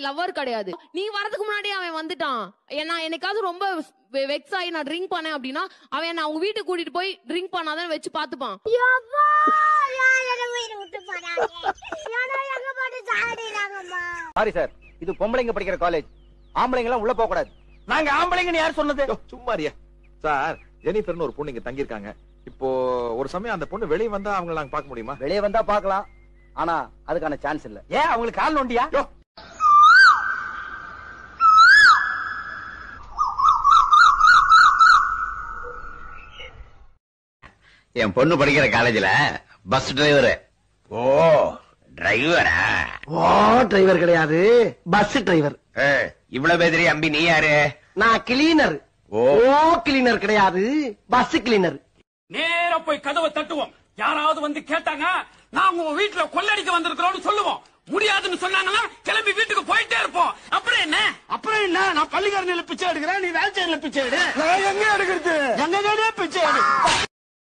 என் lover கிடையாது. நீ வரதுக்கு முன்னாடியே அவன் வந்துட்டான். நான் என்னைக்காவது ரொம்ப வெக்ஸ் ஆகி நான் ட்ரிங்க் பண்ணேன் அப்படின்னா அவன் என்ன அவங்க வீட்டுக்கு கூட்டிட்டு போய் ட்ரிங்க் பண்ணாதான் வச்சு பாத்துப்பான். சாரி சார், இது பொம்பளைங்க படிக்கிற காலேஜ். ஆம்பளைங்க எல்லாம் உள்ள போக கூடாது. நாங்க ஆம்பளைங்கன்னு யார் சொன்னது? சும்மாரியா சார். ஜெனிஃபர்னு ஒரு பொண்ணு இங்க தங்கி இருக்காங்க. இப்போ ஒரு சமயம் அந்த பொண்ணு வெளியே வந்தா அவங்கள நாங்க பார்க்க முடியுமா? வெளியே வந்தா பார்க்கலாம், ஆனா அதுக்கான சான்ஸ் இல்ல. ஏன் அவங்களுக்கு கால் நோண்டியா? என் பொண்ணு படிக்கிற காலேஜ்ல பஸ் டிரைவர். ஓ டிரைவரா? ஓ டிரைவர் கிடையாது, பஸ் டிரைவர். இவ்வளவு பேதிரி அம்பி நீ யாரு? நான் கிளீனர். ஓ கிளீனர் கிடையாது, பஸ் கிளீனர். நேரா போய் கதவை தட்டுவோம். யாராவது வந்து கேட்டாங்க நான் உங்க வீட்டுல கொள்ளடிக்க வந்திருக்கிறோம்னு சொல்லுவோம். முடியாதுன்னு சொன்னாங்கன்னா கிளம்பி வீட்டுக்கு போயிட்டே இருப்போம். அப்புறம் என்ன நான் பள்ளிக்காரனில பிச்சை எடுக்கிறேன், நீ வேலைச்சேரியில பிச்சை எடு. நான் எங்க எடுக்கிறது? எங்க பிச்சை எடு.